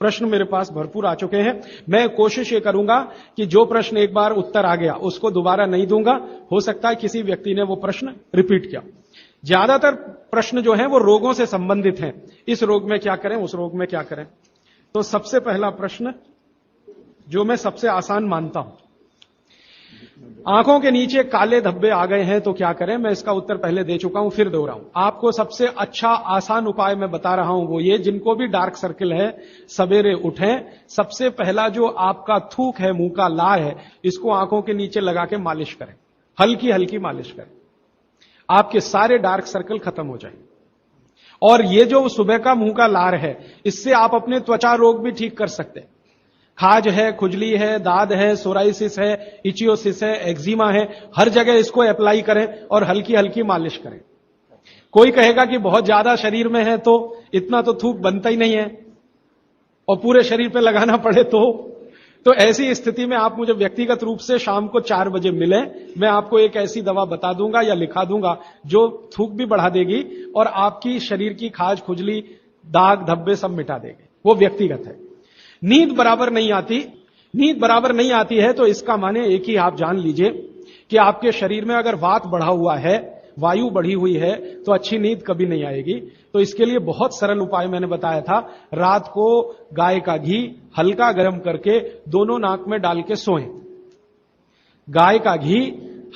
प्रश्न मेरे पास भरपूर आ चुके हैं। मैं कोशिश ये करूंगा कि जो प्रश्न एक बार उत्तर आ गया उसको दोबारा नहीं दूंगा। हो सकता है किसी व्यक्ति ने वो प्रश्न रिपीट किया। ज्यादातर प्रश्न जो हैं वो रोगों से संबंधित हैं। इस रोग में क्या करें, उस रोग में क्या करें। तो सबसे पहला प्रश्न जो मैं सबसे आसान मानता हूं, आंखों के नीचे काले धब्बे आ गए हैं तो क्या करें। मैं इसका उत्तर पहले दे चुका हूं, फिर दोहराऊं। आपको सबसे अच्छा आसान उपाय मैं बता रहा हूं वो ये, जिनको भी डार्क सर्किल है सवेरे उठें, सबसे पहला जो आपका थूक है, मुंह का लार है, इसको आंखों के नीचे लगा के मालिश करें, हल्की हल्की मालिश करें। आपके सारे डार्क सर्कल खत्म हो जाएंगे। और ये जो सुबह का मुंह का लार है, इससे आप अपने त्वचा रोग भी ठीक कर सकते हैं। खाज है, खुजली है, दाद है, सोराइसिस है, इचियोसिस है, एक्जिमा है, हर जगह इसको अप्लाई करें और हल्की हल्की मालिश करें। कोई कहेगा कि बहुत ज्यादा शरीर में है तो इतना तो थूक बनता ही नहीं है और पूरे शरीर पे लगाना पड़े तो ऐसी स्थिति में आप मुझे व्यक्तिगत रूप से शाम को 4 बजे मिलें। मैं आपको एक ऐसी दवा बता दूंगा या लिखा दूंगा जो थूक भी बढ़ा देगी और आपकी शरीर की खाज, खुजली, दाग, धब्बे सब मिटा देगी। वो व्यक्तिगत है। नींद बराबर नहीं आती, नींद बराबर नहीं आती है तो इसका माने एक ही आप जान लीजिए कि आपके शरीर में अगर वात बढ़ा हुआ है, वायु बढ़ी हुई है, तो अच्छी नींद कभी नहीं आएगी। तो इसके लिए बहुत सरल उपाय मैंने बताया था। रात को गाय का घी हल्का गर्म करके दोनों नाक में डाल के सोएं। गाय का घी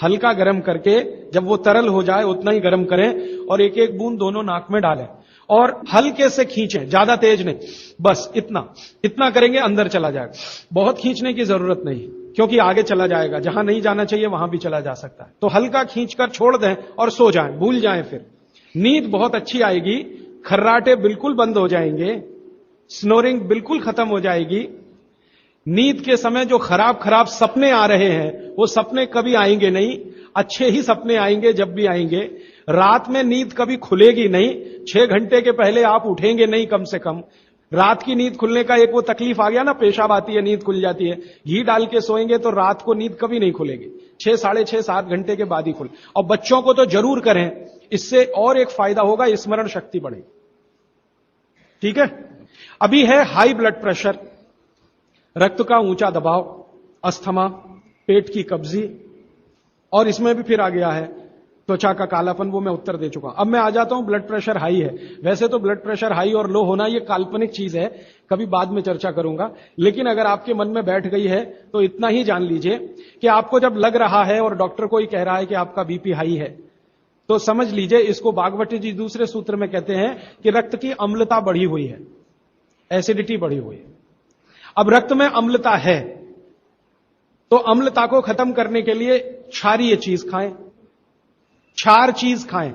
हल्का गर्म करके जब वो तरल हो जाए उतना ही गर्म करें और एक एक बूंद दोनों नाक में डालें और हल्के से खींचें, ज्यादा तेज नहीं, बस इतना करेंगे अंदर चला जाएगा। बहुत खींचने की जरूरत नहीं, क्योंकि आगे चला जाएगा, जहां नहीं जाना चाहिए वहां भी चला जा सकता है। तो हल्का खींचकर छोड़ दें और सो जाएं, भूल जाएं। फिर नींद बहुत अच्छी आएगी, खर्राटे बिल्कुल बंद हो जाएंगे, स्नोरिंग बिल्कुल खत्म हो जाएगी। नींद के समय जो खराब सपने आ रहे हैं वो सपने कभी आएंगे नहीं, अच्छे ही सपने आएंगे जब भी आएंगे। रात में नींद कभी खुलेगी नहीं, 6 घंटे के पहले आप उठेंगे नहीं कम से कम। रात की नींद खुलने का एक वो तकलीफ आ गया ना, पेशाब आती है, नींद खुल जाती है। घी डाल के सोएंगे तो रात को नींद कभी नहीं खुलेगी, 6, साढ़े 6, 7 घंटे के बाद ही खुले। और बच्चों को तो जरूर करें, इससे और एक फायदा होगा, स्मरण शक्ति बढ़ेगी। ठीक है। अभी है हाई ब्लड प्रेशर, रक्त का ऊंचा दबाव, अस्थमा, पेट की कब्जी, और इसमें भी फिर आ गया है त्वचा का कालापन। वो मैं उत्तर दे चुका हूं। अब मैं आ जाता हूं ब्लड प्रेशर हाई है। वैसे तो ब्लड प्रेशर हाई और लो होना ये काल्पनिक चीज है, कभी बाद में चर्चा करूंगा, लेकिन अगर आपके मन में बैठ गई है तो इतना ही जान लीजिए कि आपको जब लग रहा है और डॉक्टर को ही कह रहा है कि आपका बीपी हाई है, तो समझ लीजिए, इसको बागवती जी दूसरे सूत्र में कहते हैं कि रक्त की अम्लता बढ़ी हुई है, एसिडिटी बढ़ी हुई है। अब रक्त में अम्लता है तो अम्लता को खत्म करने के लिए क्षारीय चीज खाएं, क्षार चीज खाएं,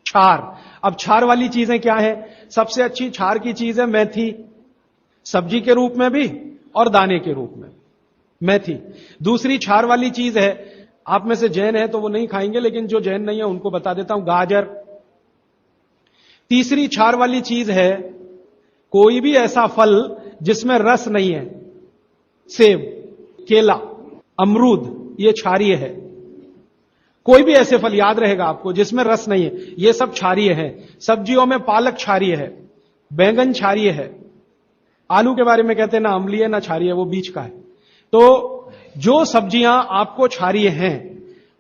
क्षार। अब क्षार वाली चीजें क्या है? सबसे अच्छी क्षार की चीज है मेथी, सब्जी के रूप में भी और दाने के रूप में मेथी। दूसरी क्षार वाली चीज है, आप में से जैन है तो वो नहीं खाएंगे, लेकिन जो जैन नहीं है उनको बता देता हूं, गाजर। तीसरी क्षार वाली चीज है कोई भी ऐसा फल जिसमें रस नहीं है, सेब, केला, अमरूद, ये क्षारीय है। कोई भी ऐसे फल याद रहेगा आपको जिसमें रस नहीं है, ये सब क्षारीय है। सब्जियों में पालक क्षारीय है, बैंगन क्षारीय है, आलू के बारे में कहते हैं ना अम्लीय ना क्षारीय, वो बीच का है। तो जो सब्जियां आपको क्षारीय हैं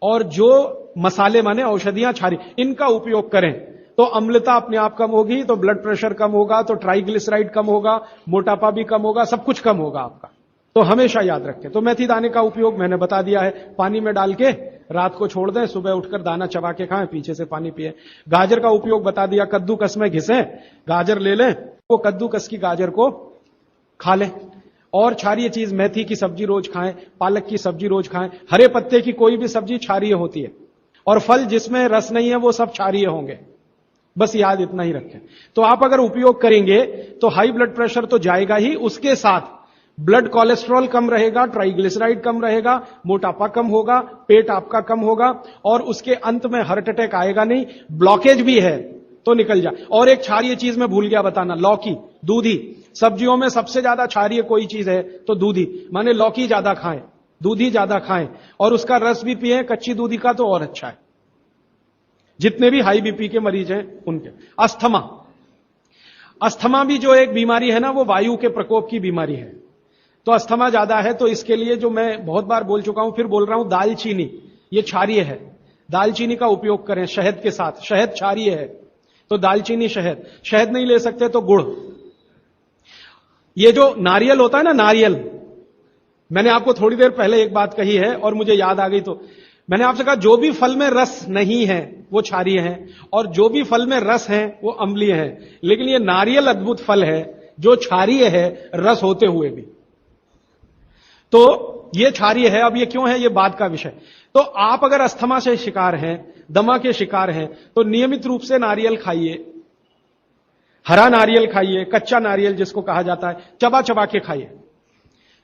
और जो मसाले माने औषधियां क्षारीय, इनका उपयोग करें तो अम्लता अपने आप कम होगी, तो ब्लड प्रेशर कम होगा, तो ट्राइग्लिसराइड कम होगा, मोटापा भी कम होगा, सब कुछ कम होगा आपका। तो हमेशा याद रखें। तो मेथी दाने का उपयोग मैंने बता दिया है, पानी में डाल के रात को छोड़ दें, सुबह उठकर दाना चबा के खाएं, पीछे से पानी पिए। गाजर का उपयोग बता दिया, कद्दूकस में घिसें, गाजर ले लें, वो कद्दूकस की गाजर को खा लें। और क्षारीय चीज मेथी की सब्जी रोज खाएं, पालक की सब्जी रोज खाएं, हरे पत्ते की कोई भी सब्जी क्षारीय होती है, और फल जिसमें रस नहीं है वो सब क्षारीय होंगे, बस याद इतना ही रखें। तो आप अगर उपयोग करेंगे तो हाई ब्लड प्रेशर तो जाएगा ही, उसके साथ ब्लड कोलेस्ट्रॉल कम रहेगा, ट्राइग्लिसराइड कम रहेगा, मोटापा कम होगा, पेट आपका कम होगा, और उसके अंत में हार्ट अटैक आएगा नहीं। ब्लॉकेज भी है तो निकल जाए। और एक क्षारीय चीज में भूल गया बताना, लौकी, दूधी। सब्जियों में सबसे ज्यादा क्षारीय कोई चीज है तो दूधी, माने लौकी ज्यादा खाएं, दूधी ज्यादा खाएं, और उसका रस भी पिए, कच्ची दूधी का तो और अच्छा है। जितने भी हाई बीपी के मरीज हैं उनके। अस्थमा, अस्थमा भी जो एक बीमारी है ना, वो वायु के प्रकोप की बीमारी है। तो अस्थमा ज्यादा है, तो इसके लिए जो मैं बहुत बार बोल चुका हूं, फिर बोल रहा हूं, दालचीनी, ये क्षारीय है, दालचीनी का उपयोग करें शहद के साथ। शहद क्षारीय है, तो दालचीनी, शहद। शहद नहीं ले सकते तो गुड़। ये जो नारियल होता है ना, नारियल, मैंने आपको थोड़ी देर पहले एक बात कही है और मुझे याद आ गई, तो मैंने आपसे कहा जो भी फल में रस नहीं है वो क्षारीय है, और जो भी फल में रस है वो अम्लीय है। लेकिन ये नारियल अद्भुत फल है जो क्षारीय है, रस होते हुए भी। तो ये क्षारीय है। अब ये क्यों है, ये बाद का विषय। तो आप अगर अस्थमा से शिकार हैं, दमा के शिकार हैं, तो नियमित रूप से नारियल खाइए, हरा नारियल खाइए, कच्चा नारियल जिसको कहा जाता है, चबा चबा के खाइए।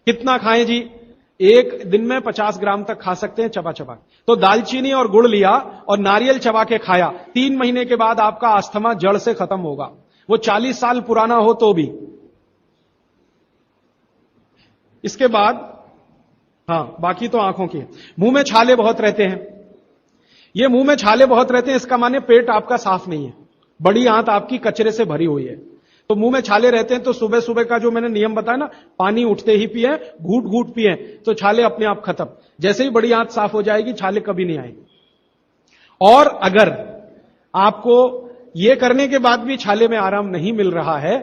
कितना खाएं जी? एक दिन में 50 ग्राम तक खा सकते हैं चबा चबा। तो दालचीनी और गुड़ लिया और नारियल चबा के खाया, 3 महीने के बाद आपका अस्थमा जड़ से खत्म होगा, वो 40 साल पुराना हो तो भी। इसके बाद हां, बाकी तो आंखों की। मुंह में छाले बहुत रहते हैं। ये मुंह में छाले बहुत रहते हैं, इसका माने पेट आपका साफ नहीं है, बड़ी आंत आपकी कचरे से भरी हुई है। तो मुंह में छाले रहते हैं, तो सुबह सुबह का जो मैंने नियम बताया ना, पानी उठते ही पिए, घूट घूट पिए, तो छाले अपने आप खत्म। जैसे ही बड़ी आंत साफ हो जाएगी, छाले कभी नहीं आएंगे। और अगर आपको ये करने के बाद भी छाले में आराम नहीं मिल रहा है,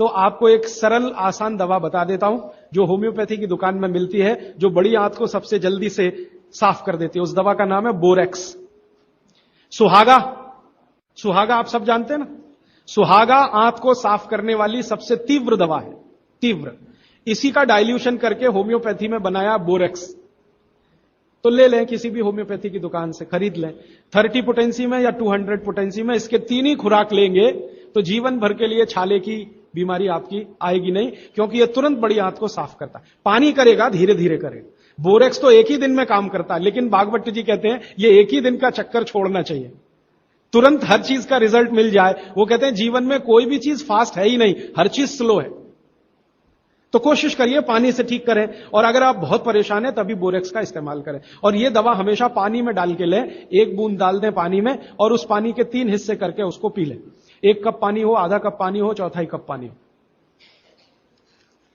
तो आपको एक सरल आसान दवा बता देता हूं, जो होम्योपैथी की दुकान में मिलती है, जो बड़ी आंत को सबसे जल्दी से साफ कर देती है। उस दवा का नाम है बोरेक्स। सुहागा, सुहागा आप सब जानते हैं ना, सुहागा आंत को साफ करने वाली सबसे तीव्र दवा है, तीव्र। इसी का डाइल्यूशन करके होम्योपैथी में बनाया बोरेक्स। तो ले लें, किसी भी होम्योपैथी की दुकान से खरीद लें, 30 पोटेंसी में या 200 पोटेंसी में। इसके 3 ही खुराक लेंगे तो जीवन भर के लिए छाले की बीमारी आपकी आएगी नहीं, क्योंकि यह तुरंत बड़ी आंत को साफ करता है। पानी करेगा, धीरे धीरे करेगा। बोरेक्स तो एक ही दिन में काम करता है, लेकिन बागवट जी कहते हैं ये एक ही दिन का चक्कर छोड़ना चाहिए, तुरंत हर चीज का रिजल्ट मिल जाए। वो कहते हैं जीवन में कोई भी चीज फास्ट है ही नहीं, हर चीज स्लो है। तो कोशिश करिए पानी से ठीक करें, और अगर आप बहुत परेशान हैं तभी बोरेक्स का इस्तेमाल करें। और ये दवा हमेशा पानी में डाल के लें, 1 बूंद डाल दें पानी में, और उस पानी के 3 हिस्से करके उसको पी लें। 1 कप पानी हो, आधा कप पानी हो, 1/4 कप पानी हो।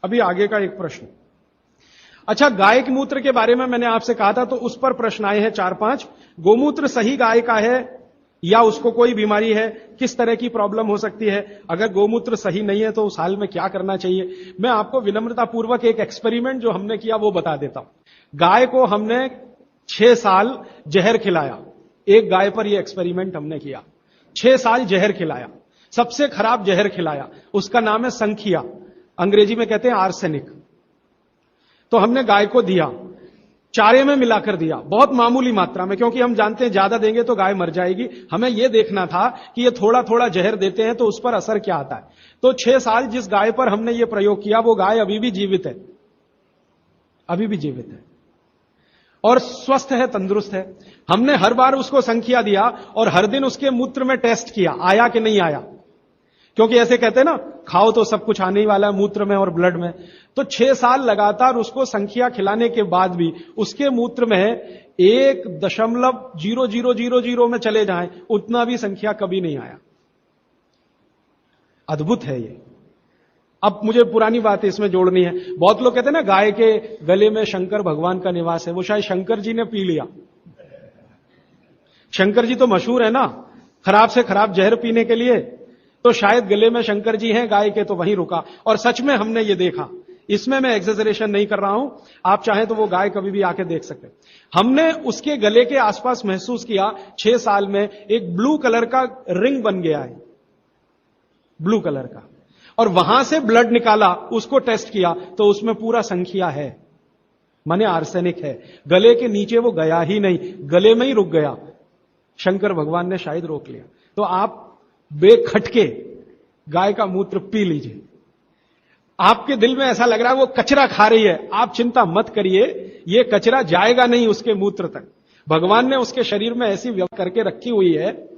अभी आगे का एक प्रश्न। अच्छा, गाय के मूत्र के बारे में मैंने आपसे कहा था, तो उस पर प्रश्न आए हैं 4-5। गोमूत्र सही गाय का है या उसको कोई बीमारी है? किस तरह की प्रॉब्लम हो सकती है? अगर गोमूत्र सही नहीं है तो उस हाल में क्या करना चाहिए? मैं आपको विनम्रता पूर्वक एक एक्सपेरिमेंट जो हमने किया वो बता देता हूं। गाय को हमने 6 साल जहर खिलाया। एक गाय पर यह एक्सपेरिमेंट हमने किया, 6 साल जहर खिलाया, सबसे खराब जहर खिलाया। उसका नाम है संखिया, अंग्रेजी में कहते हैं आर्सेनिक। तो हमने गाय को दिया, चारे में मिलाकर दिया, बहुत मामूली मात्रा में, क्योंकि हम जानते हैं ज्यादा देंगे तो गाय मर जाएगी। हमें यह देखना था कि ये थोड़ा थोड़ा जहर देते हैं तो उस पर असर क्या आता है। तो 6 साल जिस गाय पर हमने ये प्रयोग किया, वो गाय अभी भी जीवित है, अभी भी जीवित है और स्वस्थ है, तंदुरुस्त है। हमने हर बार उसको संख्या दिया और हर दिन उसके मूत्र में टेस्ट किया, आया कि नहीं आया, क्योंकि ऐसे कहते हैं ना, खाओ तो सब कुछ आने ही वाला है मूत्र में और ब्लड में। तो 6 साल लगातार उसको संख्या खिलाने के बाद भी उसके मूत्र में 1.0000 में चले जाएं, उतना भी संख्या कभी नहीं आया। अद्भुत है ये। अब मुझे पुरानी बात इसमें जोड़नी है। बहुत लोग कहते हैं ना, गाय के गले में शंकर भगवान का निवास है। वो शायद शंकर जी ने पी लिया। शंकर जी तो मशहूर है ना, खराब से खराब जहर पीने के लिए। तो शायद गले में शंकर जी हैं गाय के, तो वहीं रुका। और सच में हमने ये देखा, इसमें मैं एक्सेजरेशन नहीं कर रहा हूं, आप चाहें तो वो गाय कभी भी आके देख सकते हैं। हमने उसके गले के आसपास महसूस किया 6 साल में एक ब्लू कलर का रिंग बन गया है, ब्लू कलर का। और वहां से ब्लड निकाला, उसको टेस्ट किया तो उसमें पूरा संख्या है, माने आर्सेनिक है। गले के नीचे वो गया ही नहीं, गले में ही रुक गया। शंकर भगवान ने शायद रोक लिया। तो आप बेखटके गाय का मूत्र पी लीजिए। आपके दिल में ऐसा लग रहा है वो कचरा खा रही है, आप चिंता मत करिए, ये कचरा जाएगा नहीं उसके मूत्र तक। भगवान ने उसके शरीर में ऐसी व्यवस्था करके रखी हुई है।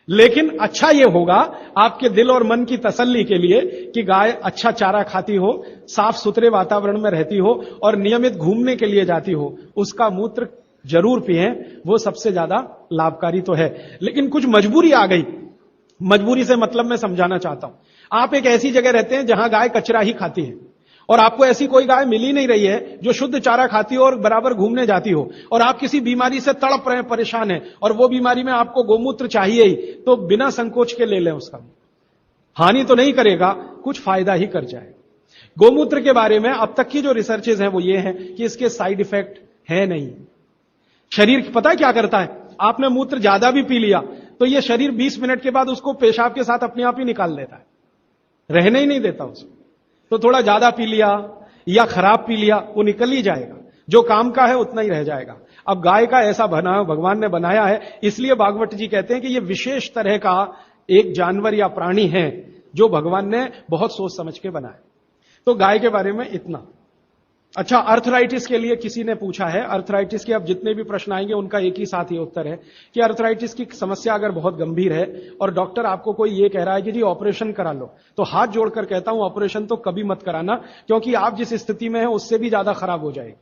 लेकिन अच्छा ये होगा आपके दिल और मन की तसल्ली के लिए कि गाय अच्छा चारा खाती हो, साफ सुथरे वातावरण में रहती हो और नियमित घूमने के लिए जाती हो, उसका मूत्र जरूर पिएं, वो सबसे ज्यादा लाभकारी तो है। लेकिन कुछ मजबूरी आ गई, मजबूरी से मतलब मैं समझाना चाहता हूं। आप एक ऐसी जगह रहते हैं जहां गाय कचरा ही खाती है और आपको ऐसी कोई गाय मिल ही नहीं रही है जो शुद्ध चारा खाती हो और बराबर घूमने जाती हो, और आप किसी बीमारी से तड़प रहे हैं, परेशान है, और वो बीमारी में आपको गोमूत्र चाहिए ही, तो बिना संकोच के ले लें। उसका हानि तो नहीं करेगा, कुछ फायदा ही कर जाएगा। गोमूत्र के बारे में अब तक की जो रिसर्चेज हैं वो ये हैं कि इसके साइड इफेक्ट है नहीं। शरीर पता है क्या करता है, आपने मूत्र ज्यादा भी पी लिया तो ये शरीर 20 मिनट के बाद उसको पेशाब के साथ अपने आप ही निकाल देता है, रहने ही नहीं देता उसको। तो थोड़ा ज्यादा पी लिया या खराब पी लिया, वो निकल ही जाएगा, जो काम का है उतना ही रह जाएगा। अब गाय का ऐसा बना भगवान ने बनाया है, इसलिए भागवत जी कहते हैं कि ये विशेष तरह का एक जानवर या प्राणी है जो भगवान ने बहुत सोच समझ के बनाया। तो गाय के बारे में इतना। अच्छा, अर्थराइटिस के लिए किसी ने पूछा है, अर्थराइटिस के अब जितने भी प्रश्न आएंगे उनका एक ही साथ ही उत्तर है कि अर्थराइटिस की समस्या अगर बहुत गंभीर है और डॉक्टर आपको कोई ये कह रहा है कि जी ऑपरेशन करा लो, तो हाथ जोड़कर कहता हूं ऑपरेशन तो कभी मत कराना, क्योंकि आप जिस स्थिति में है उससे भी ज्यादा खराब हो जाएगी।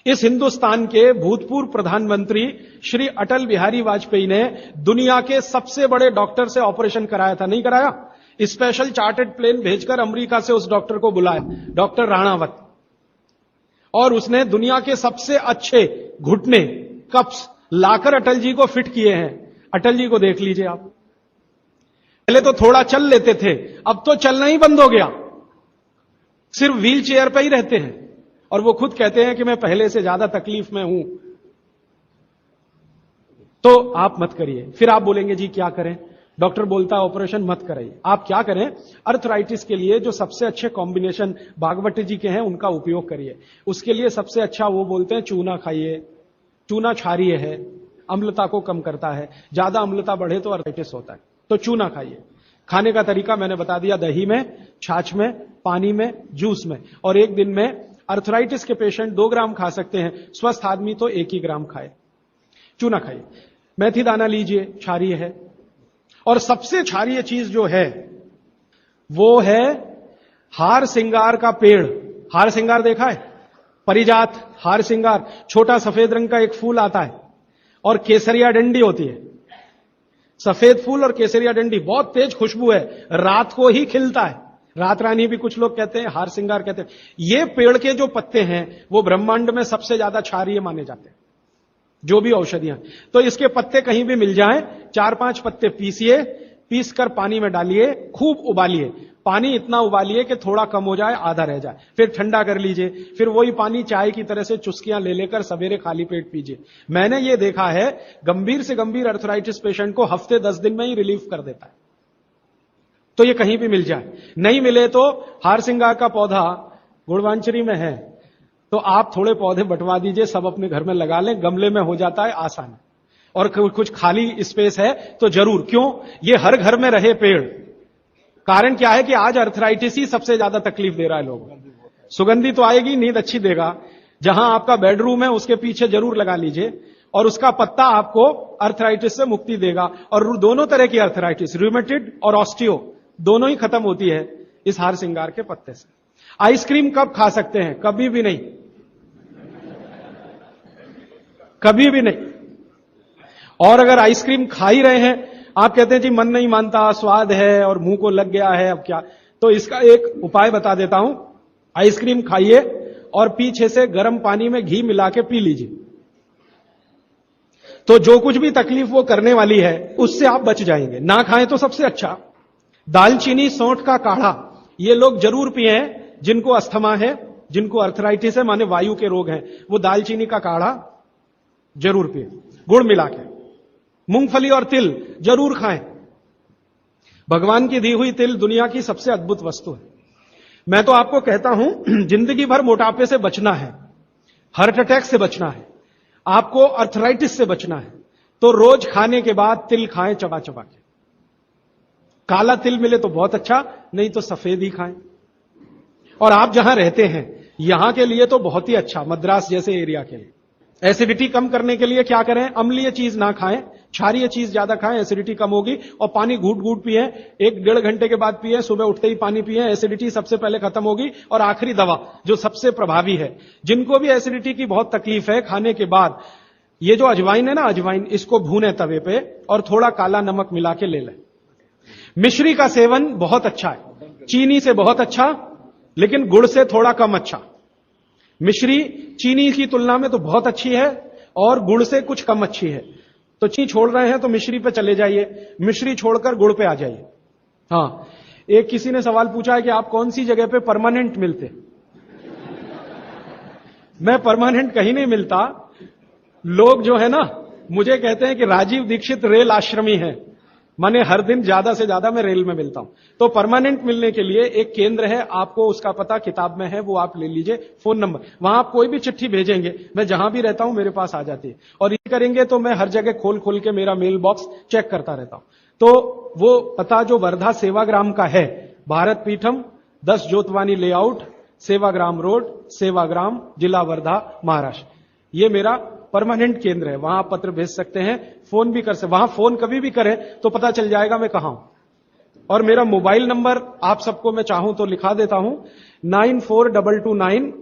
इस हिंदुस्तान के भूतपूर्व प्रधानमंत्री श्री अटल बिहारी वाजपेयी ने दुनिया के सबसे बड़े डॉक्टर से ऑपरेशन कराया था, नहीं कराया? स्पेशल चार्टर्ड प्लेन भेजकर अमेरिका से उस डॉक्टर को बुलाया, डॉक्टर राणावत, और उसने दुनिया के सबसे अच्छे घुटने कप्स लाकर अटल जी को फिट किए हैं। अटल जी को देख लीजिए आप, पहले तो थोड़ा चल लेते थे, अब तो चलना ही बंद हो गया, सिर्फ व्हील चेयर पर ही रहते हैं, और वो खुद कहते हैं कि मैं पहले से ज्यादा तकलीफ में हूं। तो आप मत करिए। फिर आप बोलेंगे जी क्या करें, डॉक्टर बोलता है ऑपरेशन मत कराइए। आप क्या करें, अर्थराइटिस के लिए जो सबसे अच्छे कॉम्बिनेशन भागवत जी के हैं उनका उपयोग करिए। उसके लिए सबसे अच्छा वो बोलते हैं चूना खाइए, चूना क्षारीय है, अम्लता को कम करता है, ज्यादा अम्लता बढ़े तो अर्थराइटिस होता है, तो चूना खाइए। खाने का तरीका मैंने बता दिया, दही में, छाछ में, पानी में, जूस में, और एक दिन में अर्थराइटिस के पेशेंट 2 ग्राम खा सकते हैं, स्वस्थ आदमी तो 1 ही ग्राम खाए। चूना खाइए। मेथी दाना लीजिए, क्षारीय है। और सबसे क्षारीय चीज जो है वो है हार सिंगार का पेड़। हार सिंगार देखा है? परिजात हार सिंगार, छोटा सफेद रंग का एक फूल आता है और केसरिया डंडी होती है। सफेद फूल और केसरिया डंडी, बहुत तेज खुशबू है, रात को ही खिलता है। रात रानी भी कुछ लोग कहते हैं, हार सिंगार कहते हैं। ये पेड़ के जो पत्ते हैं वो ब्रह्मांड में सबसे ज्यादा क्षारीय माने जाते हैं, जो भी औषधियां। तो इसके पत्ते कहीं भी मिल जाएं, 4-5 पत्ते पीसिए, पीसकर पानी में डालिए, खूब उबालिए। पानी इतना उबालिए कि थोड़ा कम हो जाए, आधा रह जाए, फिर ठंडा कर लीजिए। फिर वही पानी चाय की तरह से चुस्कियां ले लेकर सवेरे खाली पेट पीजिए। मैंने ये देखा है, गंभीर से गंभीर अर्थराइटिस पेशेंट को हफ्ते 10 दिन में ही रिलीफ कर देता है। तो ये कहीं भी मिल जाए। नहीं मिले तो हार सिंगार का पौधा गुड़वांचरी में है, तो आप थोड़े पौधे बंटवा दीजिए, सब अपने घर में लगा लें, गमले में हो जाता है आसान। और कुछ खाली स्पेस है तो जरूर, क्यों, ये हर घर में रहे पेड़। कारण क्या है कि आज अर्थराइटिस ही सबसे ज्यादा तकलीफ दे रहा है लोगों को। सुगंधी तो आएगी, नींद अच्छी देगा। जहां आपका बेडरूम है उसके पीछे जरूर लगा लीजिए, और उसका पत्ता आपको अर्थराइटिस से मुक्ति देगा। और दोनों तरह की अर्थराइटिस, रूमेटिड और ऑस्टियो, दोनों ही खत्म होती है इस हार सिंगार के पत्ते से। आइसक्रीम कब खा सकते हैं? कभी भी नहीं, कभी भी नहीं। और अगर आइसक्रीम खा ही रहे हैं, आप कहते हैं जी मन नहीं मानता, स्वाद है और मुंह को लग गया है, अब क्या, तो इसका एक उपाय बता देता हूं। आइसक्रीम खाइए और पीछे से गर्म पानी में घी मिला के पी लीजिए, तो जो कुछ भी तकलीफ वो करने वाली है उससे आप बच जाएंगे। ना खाएं तो सबसे अच्छा। दालचीनी सौंठ का काढ़ा ये लोग जरूर पिए, जिनको अस्थमा है, जिनको अर्थराइटिस है, माने वायु के रोग हैं, वो दालचीनी का काढ़ा जरूर पिए, गुड़ मिला के। मूंगफली और तिल जरूर खाएं। भगवान की दी हुई तिल दुनिया की सबसे अद्भुत वस्तु है। मैं तो आपको कहता हूं, जिंदगी भर मोटापे से बचना है, हार्ट अटैक से बचना है, आपको अर्थराइटिस से बचना है, तो रोज खाने के बाद तिल खाएं, चबा चबा के। काला तिल मिले तो बहुत अच्छा, नहीं तो सफेद ही खाएं। और आप जहां रहते हैं यहां के लिए तो बहुत ही अच्छा, मद्रास जैसे एरिया के लिए। एसिडिटी कम करने के लिए क्या करें? अम्लीय चीज ना खाएं, क्षारीय चीज ज्यादा खाएं, एसिडिटी कम होगी। और पानी घूट घूट पिए, 1-1.5 घंटे के बाद पिए, सुबह उठते ही पानी पिए, एसिडिटी सबसे पहले खत्म होगी। और आखिरी दवा जो सबसे प्रभावी है, जिनको भी एसिडिटी की बहुत तकलीफ है, खाने के बाद ये जो अजवाइन है ना, अजवाइन, इसको भूने तवे पे और थोड़ा काला नमक मिला के ले लें। मिश्री का सेवन बहुत अच्छा है, चीनी से बहुत अच्छा, लेकिन गुड़ से थोड़ा कम अच्छा। मिश्री चीनी की तुलना में तो बहुत अच्छी है और गुड़ से कुछ कम अच्छी है। तो चीनी छोड़ रहे हैं तो मिश्री पे चले जाइए, मिश्री छोड़कर गुड़ पे आ जाइए। हाँ, एक किसी ने सवाल पूछा है कि आप कौन सी जगह पे परमानेंट मिलते। मैं परमानेंट कहीं नहीं मिलता। लोग जो है ना मुझे कहते हैं कि राजीव दीक्षित रेल आश्रमी है, माने हर दिन ज्यादा से ज्यादा मैं रेल में मिलता हूं। तो परमानेंट मिलने के लिए एक केंद्र है, आपको उसका पता किताब में है, वो आप ले लीजिए, फोन नंबर। वहां आप कोई भी चिट्ठी भेजेंगे, मैं जहां भी रहता हूं मेरे पास आ जाती है। और ये करेंगे तो मैं हर जगह खोल खोल के मेरा मेल बॉक्स चेक करता रहता हूं। तो वो पता जो वर्धा सेवाग्राम का है, भारत पीठम 10 जोतवानी लेआउट, सेवाग्राम रोड, सेवाग्राम, जिला वर्धा, महाराष्ट्र, ये मेरा परमानेंट केंद्र है। वहां आप पत्र भेज सकते हैं, फोन भी कर सकते। वहां फोन कभी भी करें तो पता चल जाएगा मैं कहां हूं। और मेरा मोबाइल नंबर आप सबको मैं चाहूं तो लिखा देता हूं, 9422903599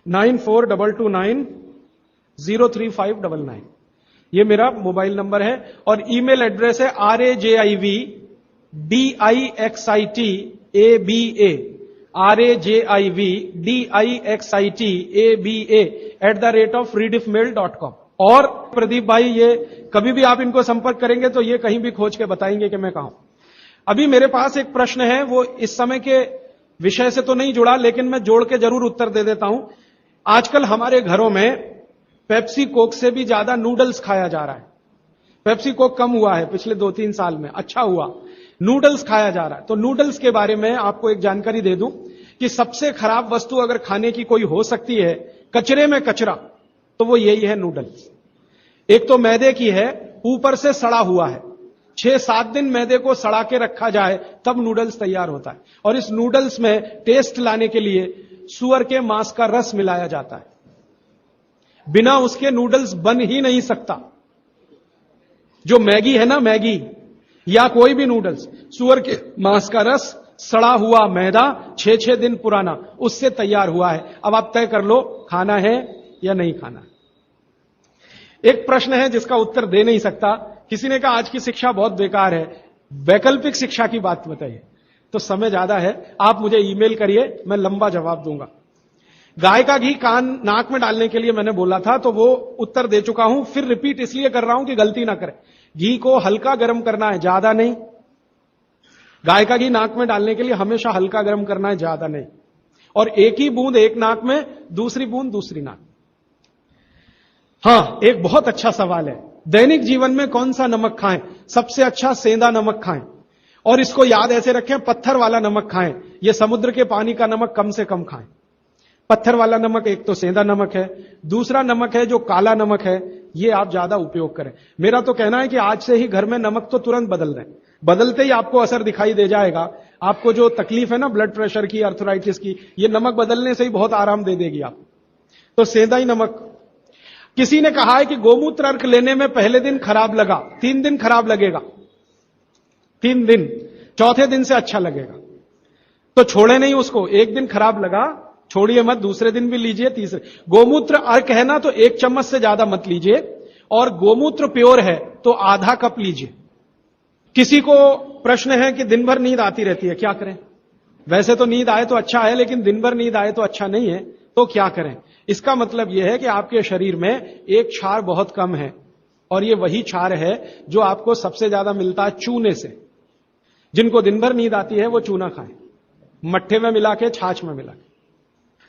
9422903599। ये मेरा मोबाइल नंबर है। और ईमेल एड्रेस है rajivdixitaba@redixitab@rediffmail.com। और प्रदीप भाई, ये कभी भी आप इनको संपर्क करेंगे तो ये कहीं भी खोज के बताएंगे कि मैं कहां हूं। अभी मेरे पास एक प्रश्न है, वो इस समय के विषय से तो नहीं जुड़ा, लेकिन मैं जोड़ के जरूर उत्तर दे देता हूं। आजकल हमारे घरों में पेप्सी कोक से भी ज्यादा नूडल्स खाया जा रहा है। पेप्सी कोक कम हुआ है पिछले 2-3 साल में, अच्छा हुआ, नूडल्स खाया जा रहा है। तो नूडल्स के बारे में आपको एक जानकारी दे दूं कि सबसे खराब वस्तु अगर खाने की कोई हो सकती है, कचरे में कचरा, तो वो यही है नूडल्स। एक तो मैदे की है, ऊपर से सड़ा हुआ है। 6-7 दिन मैदे को सड़ा के रखा जाए तब नूडल्स तैयार होता है। और इस नूडल्स में टेस्ट लाने के लिए सुअर के मांस का रस मिलाया जाता है। बिना उसके नूडल्स बन ही नहीं सकता। जो मैगी है ना, मैगी या कोई भी नूडल्स, सुअर के मांस का रस, सड़ा हुआ मैदा, 6-6 दिन पुराना, उससे तैयार हुआ है। अब आप तय कर लो खाना है या नहीं खाना। एक प्रश्न है जिसका उत्तर दे नहीं सकता। किसी ने कहा आज की शिक्षा बहुत बेकार है, वैकल्पिक शिक्षा की बात बताइए। तो समय ज्यादा है, आप मुझे ईमेल करिए, मैं लंबा जवाब दूंगा। गाय का घी कान नाक में डालने के लिए मैंने बोला था, तो वो उत्तर दे चुका हूं, फिर रिपीट इसलिए कर रहा हूं कि गलती ना करें। घी को हल्का गर्म करना है, ज्यादा नहीं। गाय का घी नाक में डालने के लिए हमेशा हल्का गर्म करना है, ज्यादा नहीं। और एक ही बूंद एक नाक में, दूसरी बूंद दूसरी नाक। हां, एक बहुत अच्छा सवाल है, दैनिक जीवन में कौन सा नमक खाएं? सबसे अच्छा सेंधा नमक खाएं। और इसको याद ऐसे रखें, पत्थर वाला नमक खाएं। यह समुद्र के पानी का नमक कम से कम खाएं। पत्थर वाला नमक एक तो सेंधा नमक है, दूसरा नमक है जो काला नमक है, ये आप ज्यादा उपयोग करें। मेरा तो कहना है कि आज से ही घर में नमक तो तुरंत बदल दें, बदलते ही आपको असर दिखाई दे जाएगा। आपको जो तकलीफ है ना ब्लड प्रेशर की, अर्थराइटिस की, ये नमक बदलने से ही बहुत आराम दे देगी आप। तो सेंधा ही नमक। किसी ने कहा है कि गोमूत्र अर्क लेने में पहले दिन खराब लगा, 3 दिन खराब लगेगा, 3 दिन, चौथे दिन से अच्छा लगेगा। तो छोड़े नहीं उसको, एक दिन खराब लगा छोड़िए मत, दूसरे दिन भी लीजिए, तीसरे। गोमूत्र अर्क है ना तो 1 चम्मच से ज्यादा मत लीजिए, और गोमूत्र प्योर है तो आधा कप लीजिए। किसी को प्रश्न है कि दिन भर नींद आती रहती है, क्या करें? वैसे तो नींद आए तो अच्छा है, लेकिन दिन भर नींद आए तो अच्छा नहीं है, तो क्या करें? इसका मतलब यह है कि आपके शरीर में एक क्षार बहुत कम है, और यह वही क्षार है जो आपको सबसे ज्यादा मिलता है चूने से। जिनको दिन भर नींद आती है वो चूना खाएं, मट्ठे में मिला के, छाछ में मिला के।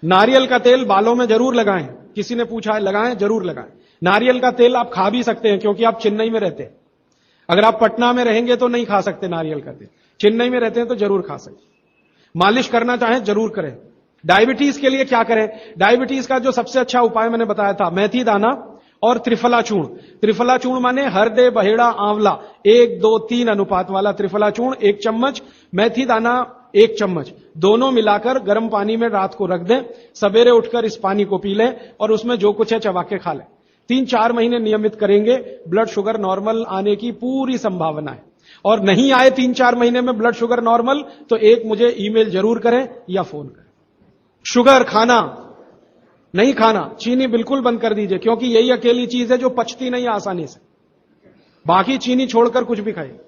नारियल का तेल बालों में जरूर लगाएं। किसी ने पूछा है, लगाएं? जरूर लगाएं। नारियल का तेल आप खा भी सकते हैं, क्योंकि आप चेन्नई में रहते हैं। अगर आप पटना में रहेंगे तो नहीं खा सकते नारियल का तेल, चेन्नई में रहते हैं तो जरूर खा सकते। मालिश करना चाहें जरूर करें। डायबिटीज के लिए क्या करें? डायबिटीज का जो सबसे अच्छा उपाय मैंने बताया था, मेथी दाना और त्रिफला चूर्ण। त्रिफला चूर्ण माने हरदे, बहेड़ा, आंवला, 1-2-3 अनुपात वाला त्रिफला चूर्ण 1 चम्मच, मेथी दाना 1 चम्मच, दोनों मिलाकर गर्म पानी में रात को रख दें। सवेरे उठकर इस पानी को पी लें और उसमें जो कुछ है चबा के खा लें। 3-4 महीने नियमित करेंगे, ब्लड शुगर नॉर्मल आने की पूरी संभावना है। और नहीं आए 3-4 महीने में ब्लड शुगर नॉर्मल, तो एक मुझे ईमेल जरूर करें या फोन करें। शुगर खाना नहीं खाना, चीनी बिल्कुल बंद कर दीजिए, क्योंकि यही अकेली चीज है जो पचती नहीं आसानी से। बाकी चीनी छोड़कर कुछ भी खाइए।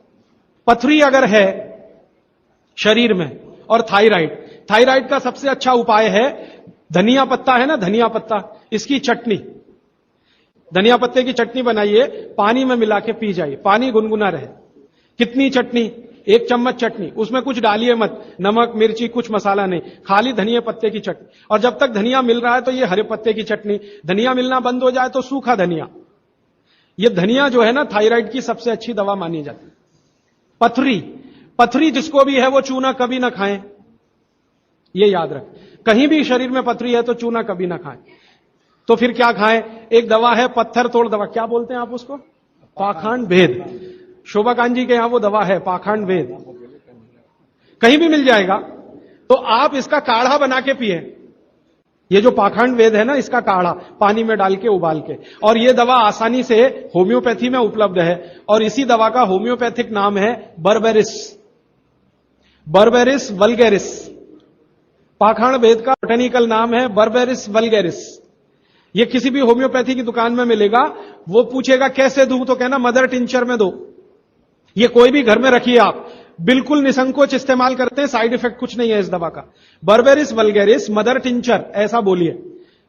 पथरी अगर है शरीर में, और थायराइड, थायराइड का सबसे अच्छा उपाय है धनिया पत्ता है ना, धनिया पत्ता, इसकी चटनी, धनिया पत्ते की चटनी बनाइए, पानी में मिला के पी जाइए, पानी गुनगुना रहे। कितनी चटनी? 1 चम्मच चटनी, उसमें कुछ डालिए मत, नमक मिर्ची कुछ मसाला नहीं, खाली धनिया पत्ते की चटनी। और जब तक धनिया मिल रहा है तो ये हरे पत्ते की चटनी, धनिया मिलना बंद हो जाए तो सूखा धनिया। ये धनिया जो है ना, थायराइड की सबसे अच्छी दवा मानी जाती है। पथरी, पथरी जिसको भी है वो चूना कभी ना खाएं, ये याद रखें। कहीं भी शरीर में पथरी है तो चूना कभी ना खाएं। तो फिर क्या खाएं? एक दवा है पत्थर तोड़ दवा, क्या बोलते हैं आप उसको? पाखंड भेद। शोभाकांत जी के यहां वो दवा है पाखंड भेद, कहीं भी मिल जाएगा। तो आप इसका काढ़ा बना के पिए। ये जो पाखंड वेद है ना, इसका काढ़ा पानी में डाल के उबाल के, और ये दवा आसानी से होम्योपैथी में उपलब्ध है। और इसी दवा का होम्योपैथिक नाम है बर्बेरिस, बर्बेरिस वल्गेरिस। पाखंड वेद का बोटेनिकल नाम है बर्बेरिस वल्गेरिस। ये किसी भी होम्योपैथी की दुकान में मिलेगा। वो पूछेगा कैसे दूं, तो कहना मदर टिंचर में दो। ये कोई भी घर में रखिए आप, बिल्कुल निसंकोच इस्तेमाल करते हैं, साइड इफेक्ट कुछ नहीं है इस दवा का। बर्बेरिस वल्गेरिस मदर टिंचर ऐसा बोलिए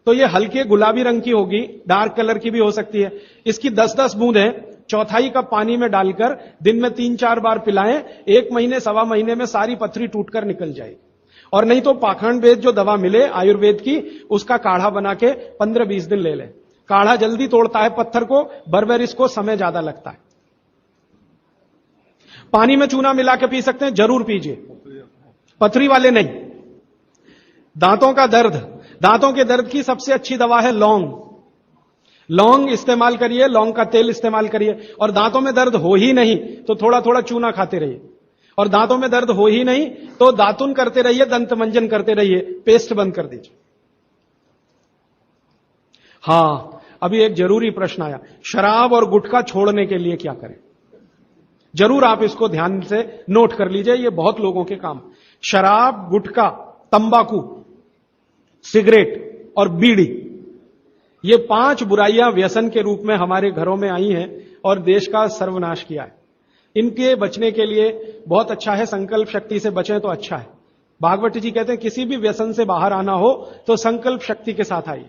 तो ये हल्के गुलाबी रंग की होगी, डार्क कलर की भी हो सकती है। इसकी 10-10 बूंदें 1/4 कप पानी में डालकर दिन में 3-4 बार पिलाएं। 1 महीने 1.25 महीने में सारी पथरी टूटकर निकल जाएगी। और नहीं तो पाखंड वेद जो दवा मिले आयुर्वेद की, उसका काढ़ा बना के 15-20 दिन ले लें। काढ़ा जल्दी तोड़ता है पत्थर को, बर्बेरिस को समय ज्यादा लगता है। पानी में चूना मिला के पी सकते हैं, जरूर पीजिए, पथरी वाले नहीं। दांतों का दर्द, दांतों के दर्द की सबसे अच्छी दवा है लौंग। लौंग इस्तेमाल करिए, लौंग का तेल इस्तेमाल करिए। और दांतों में दर्द हो ही नहीं तो थोड़ा थोड़ा चूना खाते रहिए। और दांतों में दर्द हो ही नहीं तो दातुन करते रहिए, दंत मंजन करते रहिए, पेस्ट बंद कर दीजिए। हां, अभी एक जरूरी प्रश्न आया, शराब और गुटखा छोड़ने के लिए क्या करें? जरूर आप इसको ध्यान से नोट कर लीजिए, ये बहुत लोगों के काम। शराब, गुटखा, तंबाकू, सिगरेट और बीड़ी, ये 5 बुराइयां व्यसन के रूप में हमारे घरों में आई हैं और देश का सर्वनाश किया है। इनके बचने के लिए बहुत अच्छा है, संकल्प शक्ति से बचें तो अच्छा है। भागवत जी कहते हैं किसी भी व्यसन से बाहर आना हो तो संकल्प शक्ति के साथ आइए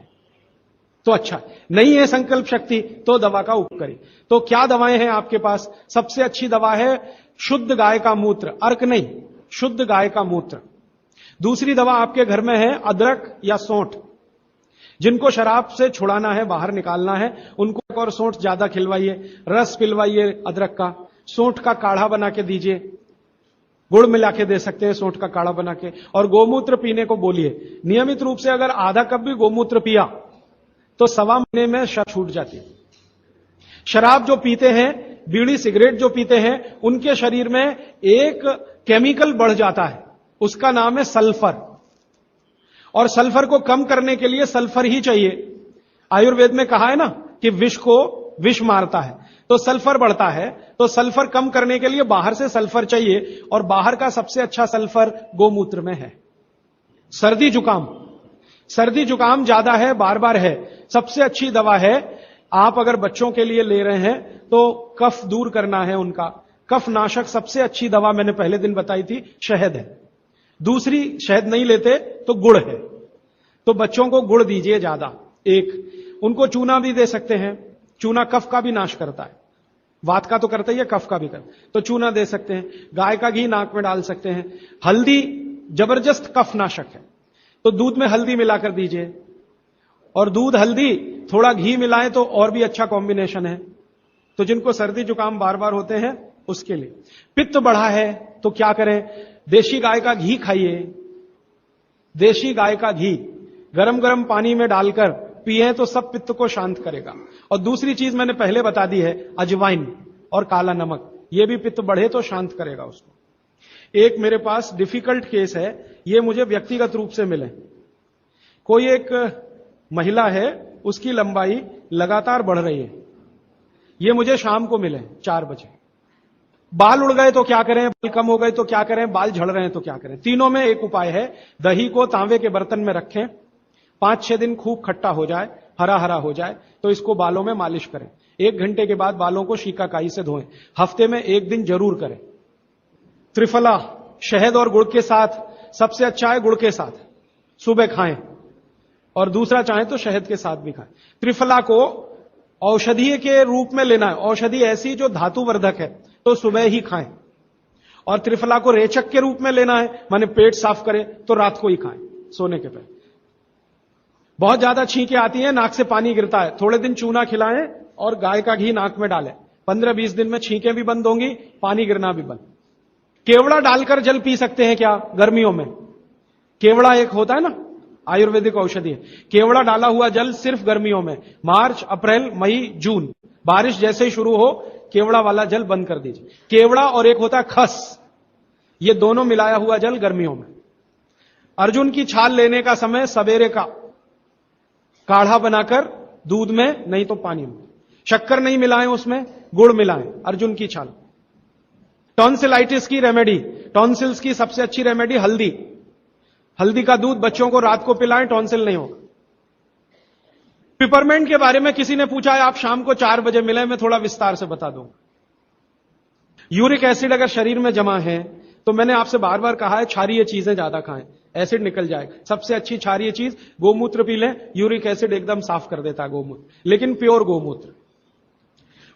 तो अच्छा है। नहीं है संकल्प शक्ति तो दवा का उपयोग करिए। तो क्या दवाएं हैं आपके पास? सबसे अच्छी दवा है शुद्ध गाय का मूत्र, अर्क नहीं, शुद्ध गाय का मूत्र। दूसरी दवा आपके घर में है अदरक या सौंठ। जिनको शराब से छुड़ाना है, बाहर निकालना है, उनको और सौंठ ज्यादा खिलवाइए, रस पिलवाइए अदरक का, सौंठ का काढ़ा बना के दीजिए, गुड़ मिला के दे सकते हैं सौंठ का काढ़ा बना के। और गोमूत्र पीने को बोलिए। नियमित रूप से अगर आधा कप भी गोमूत्र पिया तो 1.25 महीने में छूट जाती है। शराब जो पीते हैं, बीड़ी सिगरेट जो पीते हैं, उनके शरीर में एक केमिकल बढ़ जाता है, उसका नाम है सल्फर। और सल्फर को कम करने के लिए सल्फर ही चाहिए। आयुर्वेद में कहा है ना कि विष को विष मारता है, तो सल्फर बढ़ता है। तो सल्फर कम करने के लिए बाहर से सल्फर चाहिए, और बाहर का सबसे अच्छा सल्फर गोमूत्र में है। सर्दी जुकाम, सर्दी जुकाम ज्यादा है, बार बार है, सबसे अच्छी दवा है। आप अगर बच्चों के लिए ले रहे हैं तो कफ दूर करना है उनका, कफ नाशक सबसे अच्छी दवा मैंने पहले दिन बताई थी, शहद है। दूसरी शहद नहीं लेते तो गुड़ है, तो बच्चों को गुड़ दीजिए ज्यादा। एक उनको चूना भी दे सकते हैं, चूना कफ का भी नाश करता है, वात का तो करता ही है, कफ का भी करता है, तो चूना दे सकते हैं। गाय का घी नाक में डाल सकते हैं। हल्दी जबरदस्त कफ नाशक है, तो दूध में हल्दी मिलाकर दीजिए। और दूध हल्दी थोड़ा घी मिलाएं तो और भी अच्छा कॉम्बिनेशन है। तो जिनको सर्दी जुकाम बार बार होते हैं उसके लिए। पित्त बढ़ा है तो क्या करें? देशी गाय का घी खाइए। देशी गाय का घी गरम गरम पानी में डालकर पिए तो सब पित्त को शांत करेगा। और दूसरी चीज मैंने पहले बता दी है, अजवाइन और काला नमक, यह भी पित्त बढ़े तो शांत करेगा उसको। एक मेरे पास डिफिकल्ट केस है, ये मुझे व्यक्तिगत रूप से मिले। कोई एक महिला है, उसकी लंबाई लगातार बढ़ रही है, ये मुझे शाम को मिले 4 बजे। बाल उड़ गए तो क्या करें, बाल कम हो गए तो क्या करें, बाल झड़ रहे हैं तो क्या करें? तीनों में एक उपाय है, दही को तांबे के बर्तन में रखें, 5-6 दिन खूब खट्टा हो जाए, हरा हरा हो जाए, तो इसको बालों में मालिश करें। 1 घंटे के बाद बालों को शीकाकाई से धोएं। हफ्ते में 1 दिन जरूर करें। त्रिफला शहद और गुड़ के साथ सबसे अच्छा है, गुड़ के साथ सुबह खाएं, और दूसरा चाहें तो शहद के साथ भी खाएं। त्रिफला को औषधीय के रूप में लेना है, औषधि ऐसी जो धातुवर्धक है, तो सुबह ही खाएं। और त्रिफला को रेचक के रूप में लेना है, माने पेट साफ करे, तो रात को ही खाएं सोने के पहले। बहुत ज्यादा छींकें आती हैं, नाक से पानी गिरता है, थोड़े दिन चूना खिलाएं और गाय का घी नाक में डालें। 15-20 दिन में छींकें भी बंद होंगी, पानी गिरना भी बंद। केवड़ा डालकर जल पी सकते हैं क्या गर्मियों में? केवड़ा एक होता है ना, आयुर्वेदिक औषधि है। केवड़ा डाला हुआ जल सिर्फ गर्मियों में, मार्च, अप्रैल, मई, जून, बारिश जैसे ही शुरू हो केवड़ा वाला जल बंद कर दीजिए। केवड़ा और एक होता है खस, ये दोनों मिलाया हुआ जल गर्मियों में। अर्जुन की छाल लेने का समय सवेरे का, काढ़ा बनाकर दूध में, नहीं तो पानी में। शक्कर नहीं मिलाएं, उसमें गुड़ मिलाएं। अर्जुन की छाल। टॉन्सिलाइटिस की रेमेडी, टॉन्सिल्स की सबसे अच्छी रेमेडी हल्दी। हल्दी का दूध बच्चों को रात को पिलाएं, टॉन्सिल नहीं होगा। पिपरमेंट के बारे में किसी ने पूछा है, आप शाम को 4 बजे मिले, मैं थोड़ा विस्तार से बता दूं। यूरिक एसिड अगर शरीर में जमा है, तो मैंने आपसे बार बार कहा है क्षारीय चीजें ज्यादा खाएं, एसिड निकल जाएगा। सबसे अच्छी क्षारीय चीज गोमूत्र पी लें, यूरिक एसिड एकदम साफ कर देता है गोमूत्र, लेकिन प्योर गोमूत्र।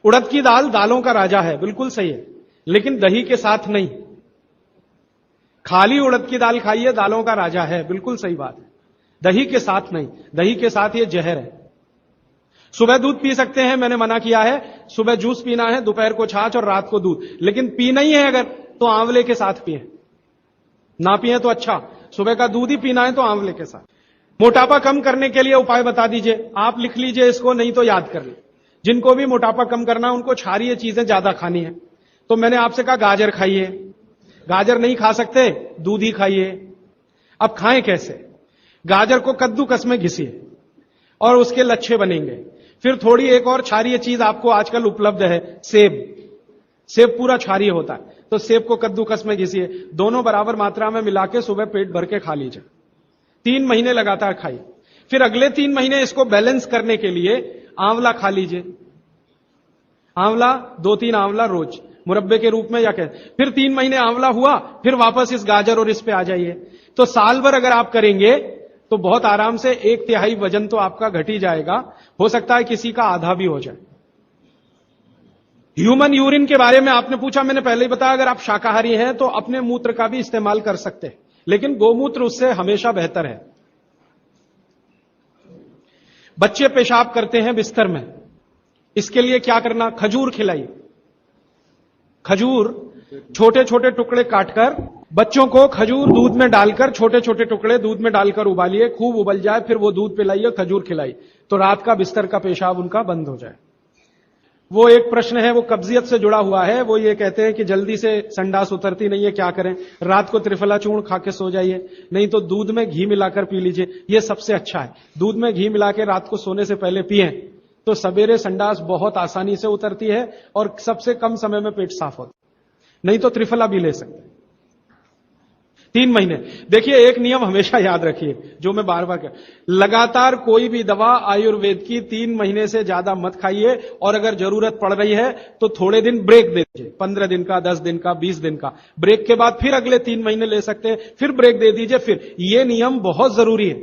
उड़द की दाल दालों का राजा है, बिल्कुल सही है, लेकिन दही के साथ नहीं। खाली उड़द की दाल खाइए, दालों का राजा है, बिल्कुल सही बात है, दही के साथ नहीं। दही के साथ ये जहर है। सुबह दूध पी सकते हैं, मैंने मना किया है, सुबह जूस पीना है, दोपहर को छाछ और रात को दूध, लेकिन पीना ही है अगर, तो आंवले के साथ पिए। ना पिए तो अच्छा, सुबह का दूध ही पीना है तो आंवले के साथ। मोटापा कम करने के लिए उपाय बता दीजिए, आप लिख लीजिए इसको, नहीं तो याद कर लीजिए। जिनको भी मोटापा कम करना है उनको क्षारीय चीजें ज्यादा खानी है। तो मैंने आपसे कहा गाजर खाइए, गाजर नहीं खा सकते, दूध ही खाइए। अब खाएं कैसे? गाजर को कद्दूकस में घिसिए और उसके लच्छे बनेंगे। फिर थोड़ी एक और क्षारीय चीज आपको आजकल उपलब्ध है, सेब। सेब पूरा क्षारीय होता है, तो सेब को कद्दूकस में घिसिए, दोनों बराबर मात्रा में मिला के सुबह पेट भर के खा लीजिए। 3 महीने लगातार खाइए। फिर अगले 3 महीने इसको बैलेंस करने के लिए आंवला खा लीजिए। आंवला 2-3 आंवला रोज मुरब्बे के रूप में, या कह, फिर 3 महीने आंवला हुआ, फिर वापस इस गाजर और इस पे आ जाइए। तो साल भर अगर आप करेंगे तो बहुत आराम से 1/3 वजन तो आपका घट ही जाएगा, हो सकता है किसी का आधा भी हो जाए। ह्यूमन यूरिन के बारे में आपने पूछा, मैंने पहले ही बताया, अगर आप शाकाहारी हैं तो अपने मूत्र का भी इस्तेमाल कर सकते हैं, लेकिन गोमूत्र उससे हमेशा बेहतर है। बच्चे पेशाब करते हैं बिस्तर में, इसके लिए क्या करना? खजूर खिलाइए। खजूर छोटे छोटे टुकड़े काटकर बच्चों को खजूर दूध में डालकर, छोटे छोटे टुकड़े दूध में डालकर उबालिए, खूब उबल जाए, फिर वो दूध पिलाइए, खजूर खिलाइए, तो रात का बिस्तर का पेशाब उनका बंद हो जाए। वो एक प्रश्न है, वो कब्जियत से जुड़ा हुआ है। वो ये कहते हैं कि जल्दी से संडास उतरती नहीं है, क्या करें? रात को त्रिफला चूर्ण खा के सो जाइए, नहीं तो दूध में घी मिलाकर पी लीजिए, ये सबसे अच्छा है। दूध में घी मिला के रात को सोने से पहले पिए तो सवेरे संडास बहुत आसानी से उतरती है और सबसे कम समय में पेट साफ होता है। नहीं तो त्रिफला भी ले सकते हैं। 3 महीने। देखिए, एक नियम हमेशा याद रखिए, जो मैं बार बार कह, लगातार कोई भी दवा आयुर्वेद की 3 महीने से ज्यादा मत खाइए, और अगर जरूरत पड़ रही है तो थोड़े दिन ब्रेक दे दीजिए, 15 दिन का, 10 दिन का, 20 दिन का ब्रेक के बाद फिर अगले 3 महीने ले सकते हैं, फिर ब्रेक दे दीजिए। फिर ये नियम बहुत जरूरी है,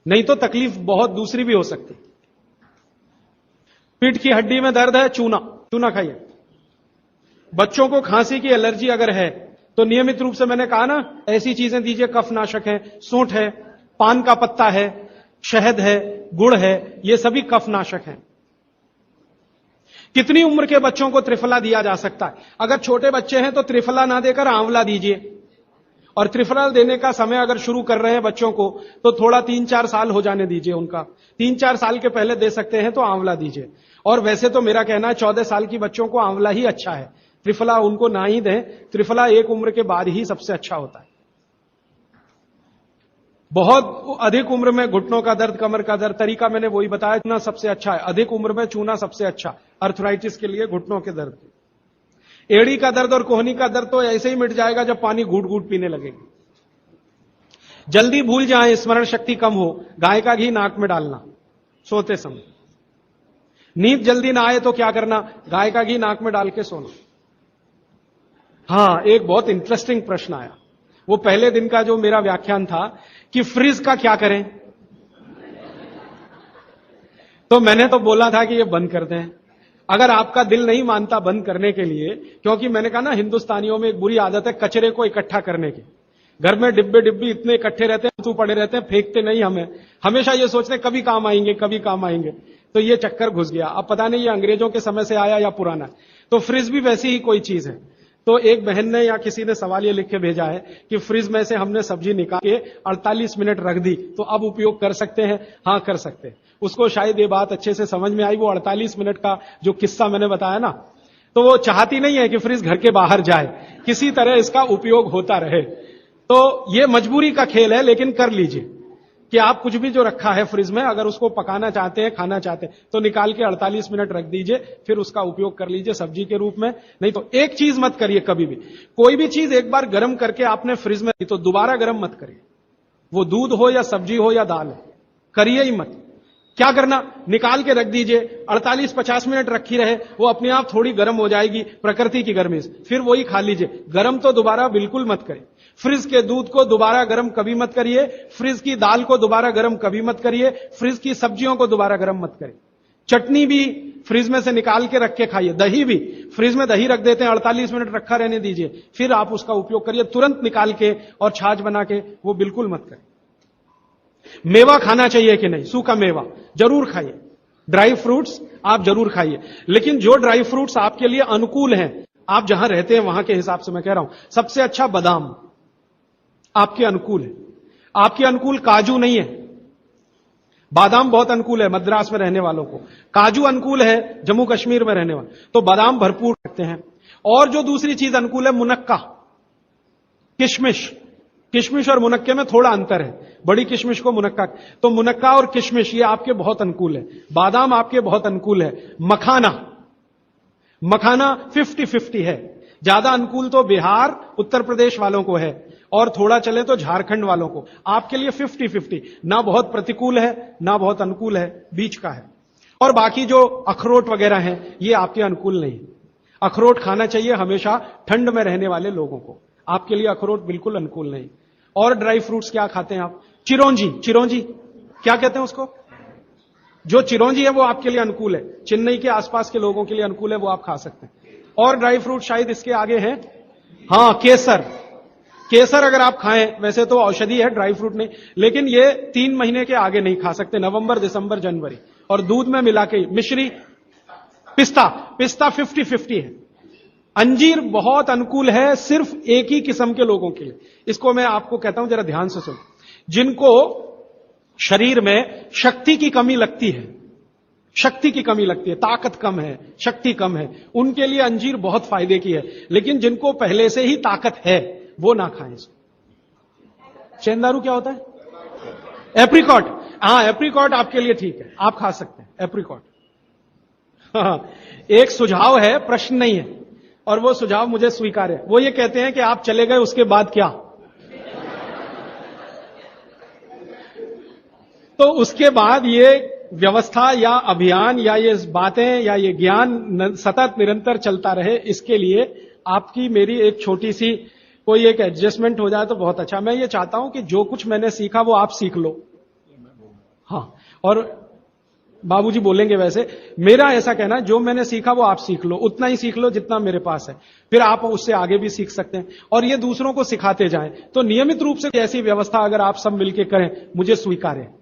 नहीं तो तकलीफ बहुत दूसरी भी हो सकती। पीठ की हड्डी में दर्द है, चूना खाइए। बच्चों को खांसी की एलर्जी अगर है तो नियमित रूप से, मैंने कहा ना, ऐसी चीजें दीजिए, कफनाशक है, सूंठ है, पान का पत्ता है, शहद है, गुड़ है, ये सभी कफनाशक हैं। कितनी उम्र के बच्चों को त्रिफला दिया जा सकता है? अगर छोटे बच्चे हैं तो त्रिफला ना देकर आंवला दीजिए, और त्रिफला देने का समय अगर शुरू कर रहे हैं बच्चों को तो थोड़ा 3-4 साल हो जाने दीजिए उनका। 3-4 साल के पहले दे सकते हैं तो आंवला दीजिए। और वैसे तो मेरा कहना है 14 साल की बच्चों को आंवला ही अच्छा है, त्रिफला उनको ना ही दें। त्रिफला एक उम्र के बाद ही सबसे अच्छा होता है। बहुत अधिक उम्र में घुटनों का दर्द, कमर का दर्द, तरीका मैंने वही बताया, चूना सबसे अच्छा है। अधिक उम्र में चूना सबसे अच्छा, अर्थराइटिस के लिए, घुटनों के दर्द। एड़ी का दर्द और कोहनी का दर्द तो ऐसे ही मिट जाएगा जब पानी घूट घूट पीने लगेंगे। जल्दी भूल जाए, स्मरण शक्ति कम हो, गाय का घी नाक में डालना सोते समय। नींद जल्दी ना आए तो क्या करना, गाय का घी नाक में डाल के सोना। हां, एक बहुत इंटरेस्टिंग प्रश्न आया, वो पहले दिन का जो मेरा व्याख्यान था कि फ्रिज का क्या करें, तो मैंने तो बोला था कि ये बंद कर दें। अगर आपका दिल नहीं मानता बंद करने के लिए, क्योंकि मैंने कहा ना हिंदुस्तानियों में एक बुरी आदत है कचरे को इकट्ठा करने की। घर में डिब्बे डिब्बी इतने इकट्ठे रहते हैं, तू पड़े रहते हैं, फेंकते नहीं हमें, हमेशा ये सोचते हैं कभी काम आएंगे कभी काम आएंगे। तो ये चक्कर घुस गया। अब पता नहीं ये अंग्रेजों के समय से आया या पुराना। तो फ्रिज भी वैसी ही कोई चीज है। तो एक बहन ने या किसी ने सवाल ये लिख के भेजा है कि फ्रिज में से हमने सब्जी निकाल के 48 मिनट रख दी, तो अब उपयोग कर सकते हैं? हाँ, कर सकते हैं। उसको शायद ये बात अच्छे से समझ में आई। वो 48 मिनट का जो किस्सा मैंने बताया ना, तो वो चाहती नहीं है कि फ्रिज घर के बाहर जाए, किसी तरह इसका उपयोग होता रहे। तो ये मजबूरी का खेल है, लेकिन कर लीजिए कि आप कुछ भी जो रखा है फ्रिज में, अगर उसको पकाना चाहते हैं, खाना चाहते हैं, तो निकाल के 48 मिनट रख दीजिए, फिर उसका उपयोग कर लीजिए सब्जी के रूप में। नहीं तो एक चीज मत करिए कभी भी, कोई भी चीज एक बार गर्म करके आपने फ्रिज में तो दोबारा गर्म मत करिए। वो दूध हो या सब्जी हो या दाल हो, करिए ही मत। क्या करना, निकाल के रख दीजिए, 48-50 मिनट रखी रहे, वो अपने आप थोड़ी गर्म हो जाएगी प्रकृति की गर्मी से, फिर वही खा लीजिए। गर्म तो दोबारा बिल्कुल मत करिए। फ्रिज के दूध को दोबारा गर्म कभी मत करिए, फ्रिज की दाल को दोबारा गर्म कभी मत करिए, फ्रिज की सब्जियों को दोबारा गर्म मत करिए। चटनी भी फ्रिज में से निकाल के रख के खाइए। दही भी फ्रिज में दही रख देते हैं, 48 मिनट रखा रहने दीजिए, फिर आप उसका उपयोग करिए। तुरंत निकाल के और छाछ बना के वो बिल्कुल मत करिए। मेवा खाना चाहिए कि नहीं, सूखा मेवा जरूर खाइए, ड्राई फ्रूट्स आप जरूर खाइए, लेकिन जो ड्राई फ्रूट्स आपके लिए अनुकूल हैं, आप जहां रहते हैं वहां के हिसाब से मैं कह रहा हूं, सबसे अच्छा बादाम आपके अनुकूल है। आपके अनुकूल काजू नहीं है, बादाम बहुत अनुकूल है मद्रास में रहने वालों को, काजू अनुकूल है जम्मू कश्मीर में रहने वाले, तो बादाम भरपूर रखते हैं। और जो दूसरी चीज अनुकूल है, मुनक्का, किशमिश। किशमिश और मुनक्के में थोड़ा अंतर है, बड़ी किशमिश को मुनक्का, तो मुनक्का और किशमिश ये आपके बहुत अनुकूल है। बादाम आपके बहुत अनुकूल है। मखाना, मखाना 50-50 है, ज्यादा अनुकूल तो बिहार उत्तर प्रदेश वालों को है, और थोड़ा चले तो झारखंड वालों को। आपके लिए 50-50, ना बहुत प्रतिकूल है ना बहुत अनुकूल है, बीच का है। और बाकी जो अखरोट वगैरह हैं ये आपके अनुकूल नहीं। अखरोट खाना चाहिए हमेशा ठंड में रहने वाले लोगों को, आपके लिए अखरोट बिल्कुल अनुकूल नहीं। और ड्राई फ्रूट्स क्या खाते हैं आप? चिरौंजी, चिरौंजी क्या कहते हैं उसको, जो चिरौंजी है वो आपके लिए अनुकूल है, चेन्नई के आसपास के लोगों के लिए अनुकूल है, वो आप खा सकते हैं। और ड्राई फ्रूट शायद इसके आगे हैं, हां केसर। केसर अगर आप खाएं, वैसे तो औषधि है, ड्राई फ्रूट नहीं, लेकिन ये 3 महीने के आगे नहीं खा सकते, नवंबर दिसंबर जनवरी, और दूध में मिला के। मिश्री, पिस्ता, पिस्ता 50-50 है। अंजीर बहुत अनुकूल है सिर्फ एक ही किस्म के लोगों के लिए। इसको मैं आपको कहता हूं, जरा ध्यान से सुनो। जिनको शरीर में शक्ति की कमी लगती है, शक्ति की कमी लगती है, ताकत कम है, शक्ति कम है, उनके लिए अंजीर बहुत फायदे की है। लेकिन जिनको पहले से ही ताकत है वो ना खाएं इसको। चेंदारू क्या होता है? एप्रिकॉट, हाँ एप्रिकॉट आपके लिए ठीक है, आप खा सकते हैं एप्रिकॉट। हाँ, एक सुझाव है, प्रश्न नहीं है, और वो सुझाव मुझे स्वीकार है। वो ये कहते हैं कि आप चले गए उसके बाद क्या, तो उसके बाद ये व्यवस्था या अभियान या ये बातें या ये ज्ञान सतत निरंतर चलता रहे, इसके लिए आपकी मेरी एक छोटी सी कोई एक एडजस्टमेंट हो जाए तो बहुत अच्छा। मैं ये चाहता हूं कि जो कुछ मैंने सीखा वो आप सीख लो। हाँ, और बाबूजी बोलेंगे वैसे, मेरा ऐसा कहना है जो मैंने सीखा वो आप सीख लो, उतना ही सीख लो जितना मेरे पास है, फिर आप उससे आगे भी सीख सकते हैं, और ये दूसरों को सिखाते जाएं। तो नियमित रूप से ऐसी व्यवस्था अगर आप सब मिलकर करें, मुझे स्वीकार है।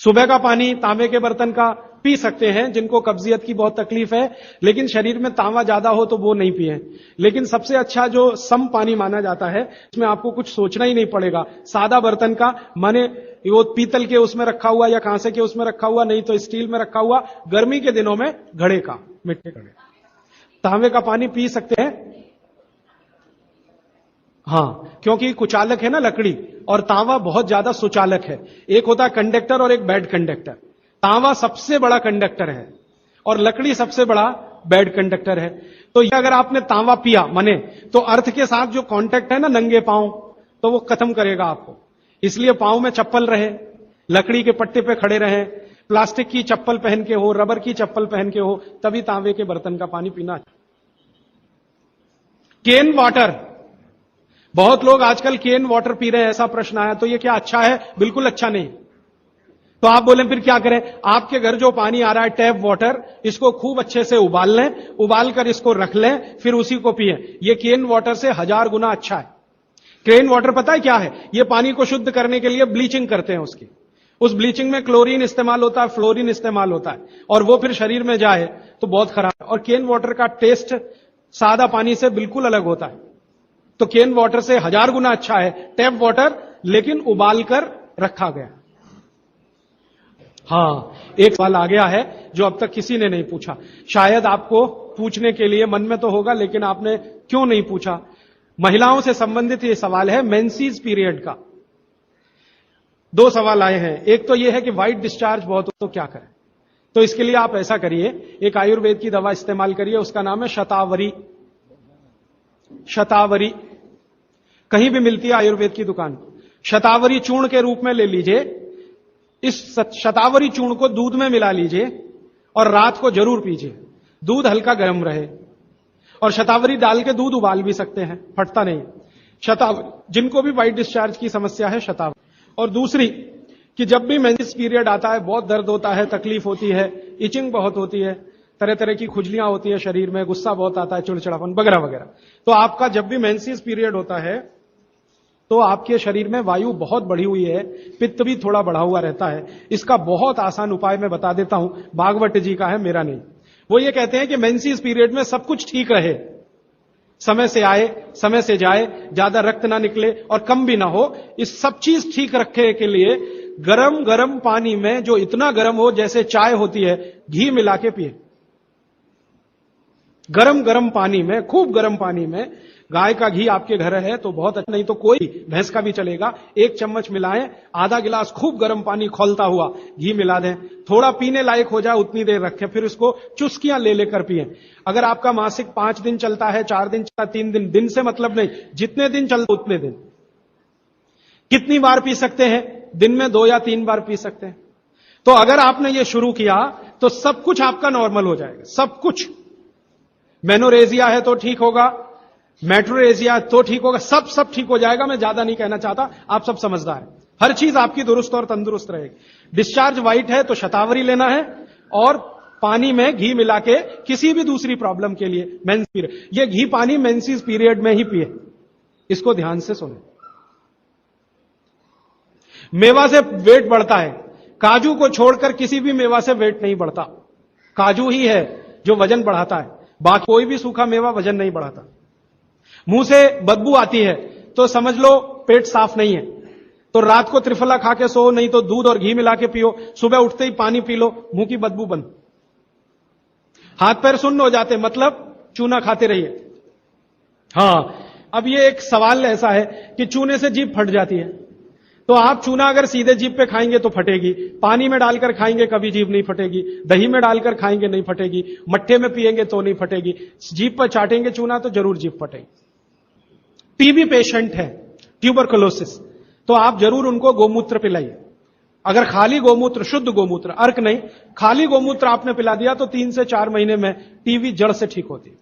सुबह का पानी तांबे के बर्तन का पी सकते हैं जिनको कब्जियत की बहुत तकलीफ है, लेकिन शरीर में तांबा ज्यादा हो तो वो नहीं पिए। लेकिन सबसे अच्छा जो सम पानी माना जाता है, इसमें आपको कुछ सोचना ही नहीं पड़ेगा, सादा बर्तन का, माने वो पीतल के उसमें रखा हुआ या कांसे के उसमें रखा हुआ, नहीं तो स्टील में रखा हुआ, गर्मी के दिनों में घड़े का, मिट्टी घड़े तांबे का पानी पी सकते हैं। हां, क्योंकि कुचालक है ना लकड़ी, और तांबा बहुत ज्यादा सुचालक है। एक होता है कंडक्टर और एक बैड कंडक्टर। तांबा सबसे बड़ा कंडक्टर है और लकड़ी सबसे बड़ा बैड कंडक्टर है। तो ये अगर आपने तांबा पिया माने, तो अर्थ के साथ जो कांटेक्ट है ना नंगे पांव, तो वो खत्म करेगा आपको। इसलिए पांव में चप्पल रहे, लकड़ी के पट्टे पे खड़े रहे, प्लास्टिक की चप्पल पहन के हो, रबर की चप्पल पहन के हो, तभी तांबे के बर्तन का पानी पीना। केन वाटर, बहुत लोग आजकल केन वाटर पी रहे हैं, ऐसा प्रश्न आया। तो ये क्या अच्छा है? बिल्कुल अच्छा नहीं। तो आप बोले फिर क्या करें? आपके घर जो पानी आ रहा है टैप वाटर, इसको खूब अच्छे से उबाल लें, उबाल कर इसको रख लें, फिर उसी को पिएं। ये केन वाटर से 1000 गुना अच्छा है। केन वाटर पता है क्या है? ये पानी को शुद्ध करने के लिए ब्लीचिंग करते हैं उसकी। उस ब्लीचिंग में क्लोरीन इस्तेमाल होता है, फ्लोरीन इस्तेमाल होता है, और वो फिर शरीर में जाए तो बहुत खराब है। और केन वाटर का टेस्ट सादा पानी से बिल्कुल अलग होता है। तो केन वाटर से 1000 गुना अच्छा है टैप वाटर, लेकिन उबाल कर रखा गया। हां, एक सवाल आ गया है जो अब तक किसी ने नहीं पूछा, शायद आपको पूछने के लिए मन में तो होगा, लेकिन आपने क्यों नहीं पूछा। महिलाओं से संबंधित यह सवाल है मेंसेस पीरियड का। 2 सवाल आए हैं। एक तो यह है कि व्हाइट डिस्चार्ज बहुत हो तो क्या करें। तो इसके लिए आप ऐसा करिए, एक आयुर्वेद की दवा इस्तेमाल करिए, उसका नाम है शतावरी। शतावरी कहीं भी मिलती है आयुर्वेद की दुकान। शतावरी चूर्ण के रूप में ले लीजिए। इस शतावरी चूर्ण को दूध में मिला लीजिए और रात को जरूर पीजिए। दूध हल्का गर्म रहे, और शतावरी डाल के दूध उबाल भी सकते हैं, फटता नहीं। शतावरी, जिनको भी व्हाइट डिस्चार्ज की समस्या है, शतावरी। और दूसरी कि जब भी मेंसेस पीरियड आता है बहुत दर्द होता है, तकलीफ होती है, इचिंग बहुत होती है, तरह तरह की खुजलियां होती है शरीर में, गुस्सा बहुत आता है, चिड़चिड़ापन वगैरह वगैरह। तो आपका जब भी मेंसेस पीरियड होता है तो आपके शरीर में वायु बहुत बढ़ी हुई है, पित्त भी थोड़ा बढ़ा हुआ रहता है। इसका बहुत आसान उपाय मैं बता देता हूं, भागवत जी का है, मेरा नहीं। वो ये कहते हैं कि मेंसेस पीरियड में सब कुछ ठीक रहे, समय से आए समय से जाए, ज्यादा रक्त ना निकले और कम भी ना हो। इस सब चीज ठीक रखने के लिए गरम गरम पानी में, जो इतना गरम हो जैसे चाय होती है, घी मिला के पिए। गरम गरम पानी में, खूब गरम पानी में, गाय का घी आपके घर है तो बहुत अच्छा, नहीं तो कोई भैंस का भी चलेगा, 1 चम्मच मिलाएं, आधा गिलास खूब गर्म पानी खौलता हुआ घी मिला दें, थोड़ा पीने लायक हो जाए उतनी देर रखें, फिर इसको चुस्कियां ले लेकर पिएं। अगर आपका मासिक 5 दिन चलता है, 4 दिन चलता, 3 दिन, दिन से मतलब नहीं, जितने दिन चलता उतने दिन। कितनी बार पी सकते हैं? दिन में 2 या 3 बार पी सकते हैं। तो अगर आपने ये शुरू किया तो सब कुछ आपका नॉर्मल हो जाएगा, सब कुछ। मेनोरेजिया है तो ठीक होगा, मेट्रोरेजिया तो ठीक होगा, सब ठीक हो जाएगा। मैं ज्यादा नहीं कहना चाहता, आप सब समझदार हैं। हर चीज आपकी दुरुस्त और तंदुरुस्त रहेगी। डिस्चार्ज व्हाइट है तो शतावरी लेना है, और पानी में घी मिला के किसी भी दूसरी प्रॉब्लम के लिए, मेंस पीरियड, ये घी पानी मेंसेस पीरियड में ही पिए। इसको ध्यान से सुने। मेवा से वेट बढ़ता है, काजू को छोड़कर किसी भी मेवा से वेट नहीं बढ़ता। काजू ही है जो वजन बढ़ाता है, बाकी कोई भी सूखा मेवा वजन नहीं बढ़ाता। मुंह से बदबू आती है तो समझ लो पेट साफ नहीं है, तो रात को त्रिफला खा के सो, नहीं तो दूध और घी मिला के पियो, सुबह उठते ही पानी पी लो, मुंह की बदबू बंद। हाथ पैर सुन्न हो जाते, मतलब चूना खाते रहिए। हां, अब ये एक सवाल ऐसा है कि चूने से जीभ फट जाती है, तो आप चूना अगर सीधे जीभ पे खाएंगे तो फटेगी, पानी में डालकर खाएंगे कभी जीभ नहीं फटेगी, दही में डालकर खाएंगे नहीं फटेगी, मट्ठे में पिएंगे तो नहीं फटेगी, जीभ पर चाटेंगे चूना तो जरूर जीभ फटेगी। टीबी पेशेंट है, ट्यूबरकुलोसिस, तो आप जरूर उनको गोमूत्र पिलाइए। अगर खाली गोमूत्र, शुद्ध गोमूत्र, अर्क नहीं, खाली गोमूत्र आपने पिला दिया तो 3 से 4 महीने में टीबी जड़ से ठीक होती है।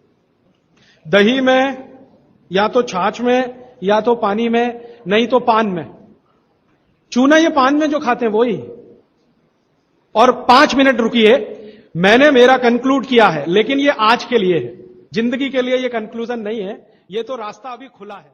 दही में, या तो छाछ में, या तो पानी में, नहीं तो पान में। चूना ये पान में जो खाते हैं वही। और 5 मिनट रुकिए, मैंने मेरा कंक्लूड किया है, लेकिन ये आज के लिए है, जिंदगी के लिए ये कंक्लूजन नहीं है, ये तो रास्ता अभी खुला है।